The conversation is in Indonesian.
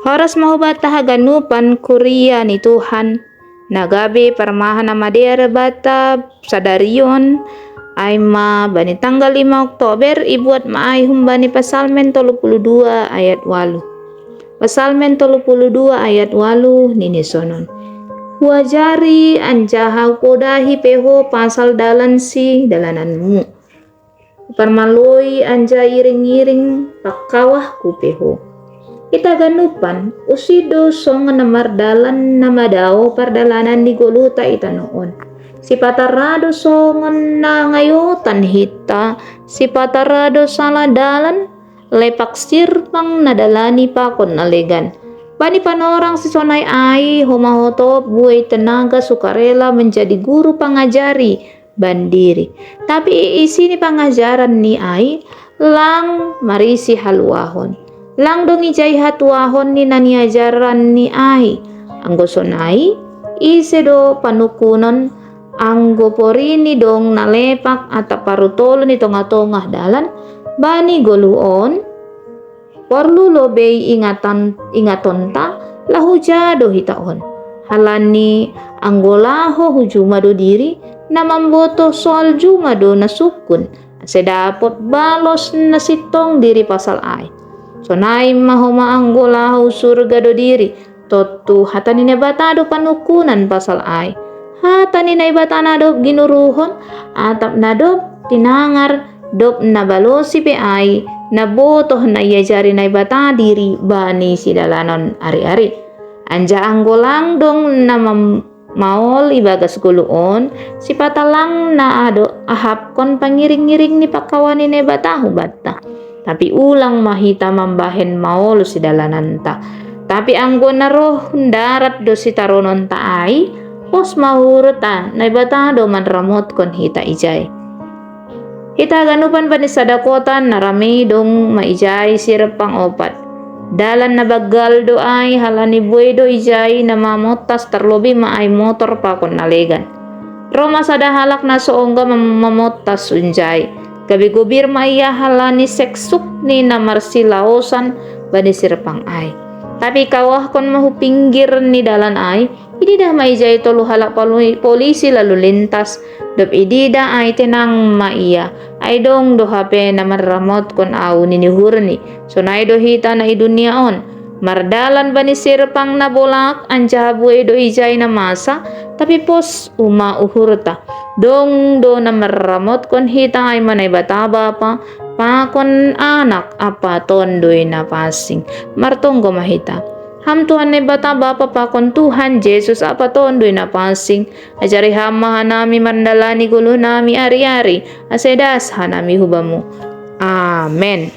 Horas mahubata ganupan Korea ni Tuhan. Nagabi parmahan na madera bata sadarion ay bani tanggal 5 Oktober ibuat maay humbani Pasalmen 32 ayat 8. Pasalmen 32 ayat 8 ninisonon. Huajari anjahaw podahi peho pasal dalan si dalananmu. Parmaloy anja iring-iring pakawah ku peho. Ita ganupan usido song namardalan namadao pardalanan di goluta ita noon. Si patarado songon na ngayotan hita, si patarado saladalan lepak sirpang nadalani pakon nalegan. Bani panorang si sonay ay humahotop buhay tenaga sukarela menjadi guru pangajari bandiri. Tapi isi ni pangajaran ni ay lang marisi haluahon. Lang dong ijay hatuahon ni naniajaran ni ay. Anggo sonay, ise do panukunon anggo porini dong nalepak at parutolo ni tonga-tongah dalan bani goluon porlu lobey ingaton ta lahu jado hitaon halani anggolaho hujumado diri na mamboto soal jumado na sukun sedapot balos na sitong diri pasal ay. Sonay mahoma anggolaho surga do diri totu hatani na batado panukunan pasal ay. Hatani na ibatanado ginuruhon atap na dop tinangar dop na balosi pe ay nabotoh na iyajari na ibata diri bani si dalanon ari-ari. Anja anggolang dong na maol ibagas guluon si patalang na ado ahapkon pangiring-iring ni pakawani na ibatahu bata. Tapi ulang mahita mambahen maolo si dalanan ta. Tapi anggo na roh darat do si taronon ta ay pos mahurta na ibatado man ramot kon hita ijay. Hita ganupan pa ni sadakotan na rami dong maijay sirpang opat. Dalan na bagal do ay halani buhay do ijay na mamotas terlobi maay motor pa kon nalegan. Roma sadahalak na soongga mamotas unjay. Gabi gubir maiya halani seksuk ni na marsilaosan bani sirpang ay. Tapi kawah kon mahupinggir ni dalan ay, idida maijay tolu halak polisi lalu lintas. Dop idida ay tenang maiya. Ay dong do hape na marramot kon au ninihurni. So na do hita na idunia on. Mardalan bani sirpang na bolak anja buhay do ijay na masa. Tapi pos uhurta. Dong do na marramot kon hita ay manay bataba pa. Pakon anak apa tondoy na pasing. Martong mahita. Ham Tuhan na bataba pa pakon Tuhan Jesus apa tondoy na pasing. Ajari hama hanami mandalani gulo nami ari-ari. Asedas hanami hubamu. Amen.